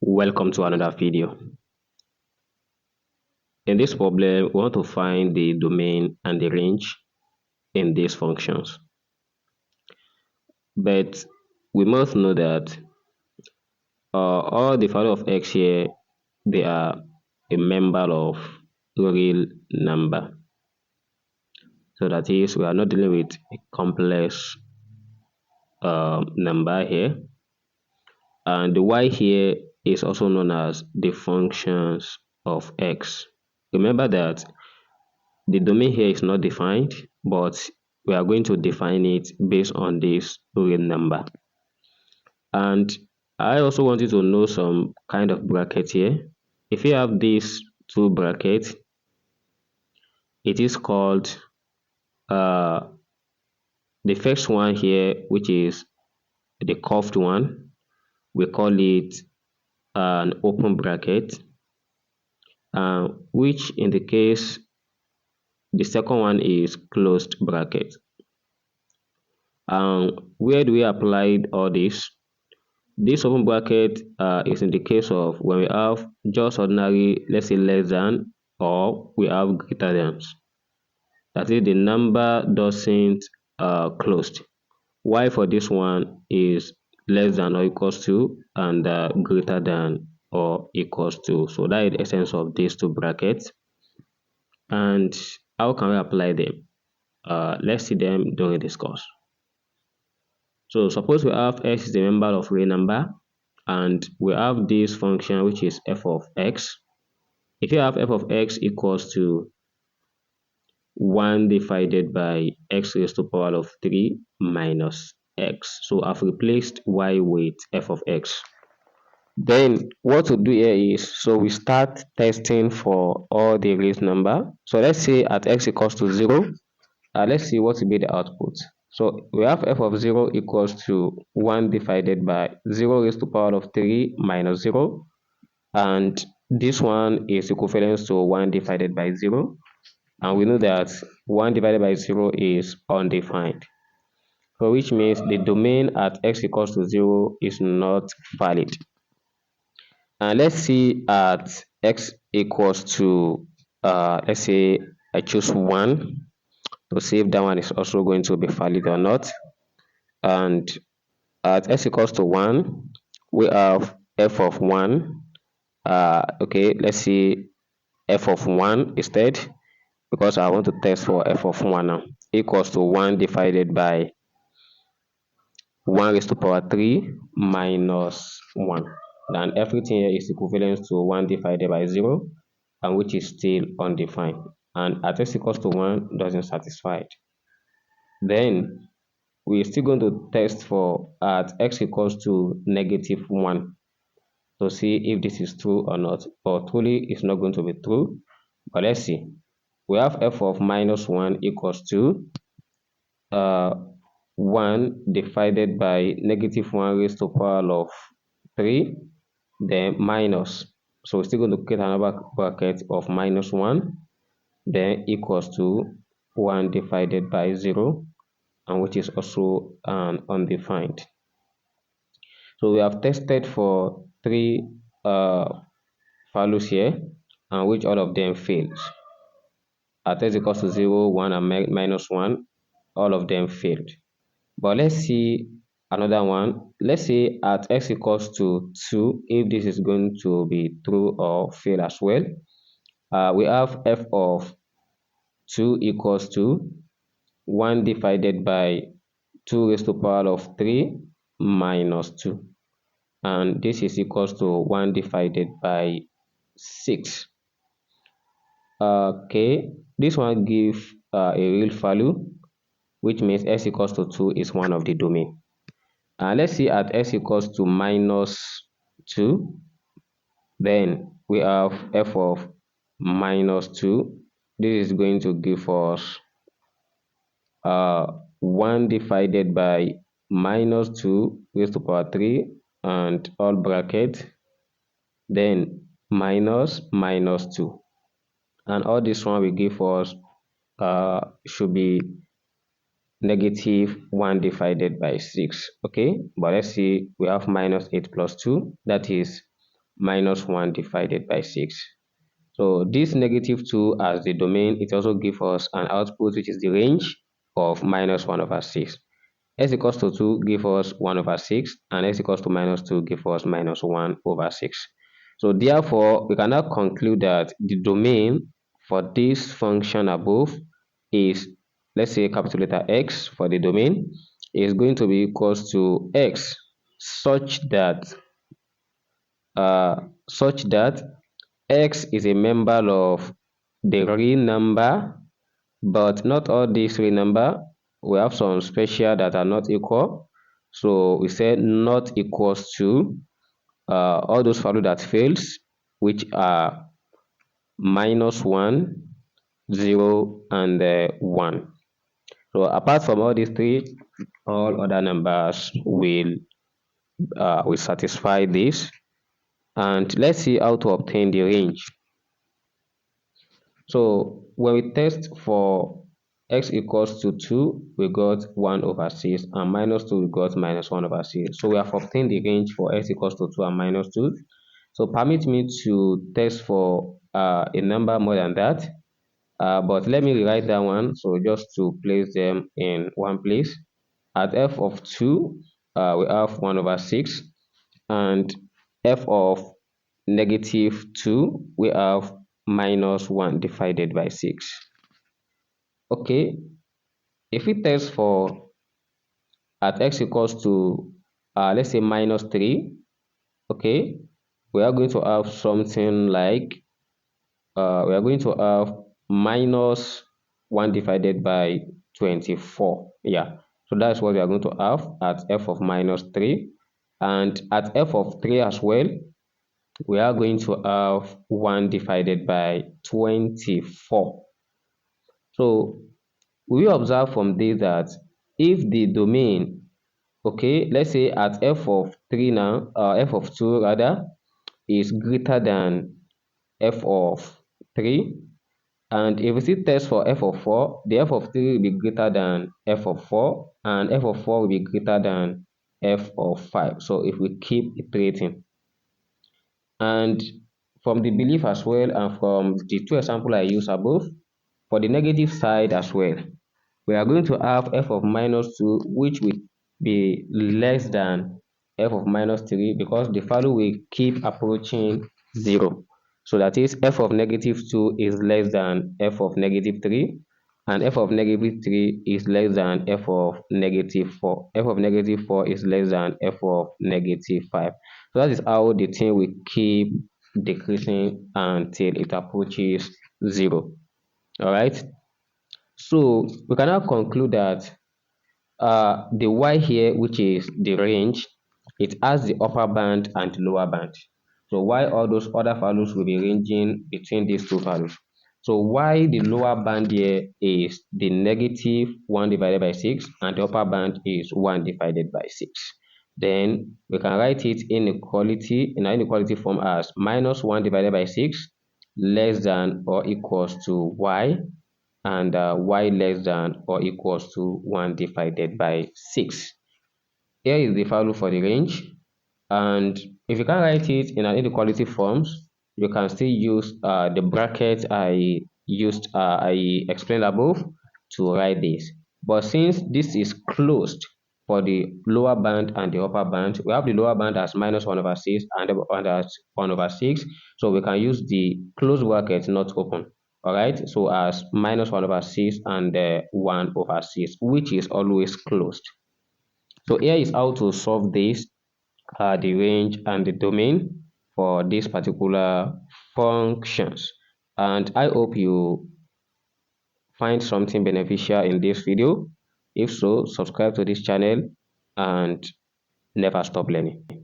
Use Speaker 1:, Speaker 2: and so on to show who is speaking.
Speaker 1: Welcome to another video. In this problem, we want to find the domain and the range in these functions. But we must know that all the value of x here, they are a member of real number. So that is, we are not dealing with a complex number here. And the y here is also known as the functions of x. Remember that the domain here is not defined, but we are going to define it based on this real number. And I also want you to know some kind of bracket here. If you have these two brackets, it is called the first one here, which is the curved one. We call it an open bracket, which in the case the second one is closed bracket. Where do we apply all this? This open bracket is in the case of when we have just ordinary, let's say less than, or we have greater than. That is, the number doesn't closed. Y for this one is less than or equals to, and greater than or equals to. So that is the essence of these two brackets. And how can we apply them? Let's see them during this course. So suppose we have x is a member of real number, and we have this function which is f of x. If you have f of x equals to 1 divided by x raised to the power of 3 minus x. So I've replaced y with f of x. Then what to do here is, so we start testing for all the real number. So let's say at x equals to 0, let's see what will be the output. So we have f of 0 equals to 1 divided by 0 raised to the power of 3 minus 0. And this one is equivalent to 1 divided by 0. And we know that 1 divided by 0 is undefined. So which means the domain at x equals to 0 is not valid. And let's see at x equals to, let's say I choose 1 to see if that one is also going to be valid or not. And at x equals to 1, we have f of 1. Okay, let's see f of 1 instead, because I want to test for f of 1 now, equals to 1 divided by 1 raised to the power 3 minus 1. Then everything here is equivalent to 1 divided by 0, and which is still undefined. And at x equals to 1 doesn't satisfy it. Then we're still going to test for at x equals to negative 1 to see if this is true or not. But truly it's not going to be true. But let's see. We have f of minus 1 equals to 1 divided by negative 1 raised to the power of 3, then minus. So we're still going to create another bracket of minus 1, then equals to 1 divided by 0, and which is also undefined. So we have tested for 3 values here, and which all of them fails. At x equals to 0, 1, and minus 1, all of them failed. But let's see another one. Let's say at x equals to 2, if this is going to be true or fail as well. We have f of 2 equals to 1 divided by 2 raised to the power of 3 minus 2. And this is equals to 1 divided by 6. Okay, this one gives a real value, which means x equals to 2 is one of the domain. Let's see at x equals to minus 2, then we have f of minus 2. This is going to give us 1 divided by minus 2 raised to the power 3 and all bracket, then minus minus 2. And all this one will give us should be negative 1 divided by 6. Okay, but let's see, we have minus 8 plus 2, that is minus 1 divided by 6. So this -2 as the domain, it also gives us an output which is the range of minus 1 over 6. X equals to 2 give us 1 over 6, and x equals to minus 2 give us minus 1 over 6. So therefore, we can now conclude that the domain for this function above is, let's say, capital letter X for the domain, is going to be equals to X such that such that X is a member of the real number, but not all these real number. We have some special that are not equal. So we said not equals to all those values that fails, which are minus 1, 0, and 1. So apart from all these three, all other numbers will satisfy this. And let's see how to obtain the range. So when we test for x equals to 2, we got 1 over 6, and minus 2, we got minus 1 over 6. So we have obtained the range for x equals to 2 and minus 2. So permit me to test for a number more than that. But let me rewrite that one. So just to place them in one place. At f of 2, we have 1 over 6. And f of -2, we have minus 1 divided by 6. Okay, if we test for at x equals to, let's say, minus 3, okay, we are going to have something like, we are going to have minus 1 divided by 24. Yeah, so that's what we are going to have at f of minus 3. And at f of 3 as well, we are going to have 1 divided by 24. So we observe from this that if the domain, okay, let's say at f of 3 now, f of 2 rather, is greater than f of 3, and if we see test for f of 4, the f of 3 will be greater than f of 4, and f of 4 will be greater than f of 5. So if we keep iterating, and from the belief as well, and from the two examples I used above, for the negative side as well, we are going to have f of minus 2, which will be less than f of minus 3, because the value will keep approaching 0. So that is f of -2 is less than f of -3, and f of -3 is less than f of -4. F of -4 is less than f of -5. So that is how the thing will keep decreasing until it approaches 0. All right. So we can now conclude that the y here, which is the range, it has the upper band and the lower band. So why all those other values will be ranging between these two values. So why the lower band here is the -1 divided by 6, and the upper band is 1 divided by 6. Then we can write it in our inequality form as -1 divided by 6 less than or equals to y, and y less than or equals to 1 divided by 6. Here is the value for the range, and if you can write it in an inequality forms, you can still use the bracket I explained above to write this. But since this is closed for the lower band and the upper band, we have the lower band as -1 over 6 and the upper band as 1 over 6, so we can use the closed bracket, not open. All right, so as -1 over 6 and 1 over 6, which is always closed. So here is how to solve this, the range and the domain for these particular functions. And I hope you find something beneficial in this video. If so, subscribe to this channel and never stop learning.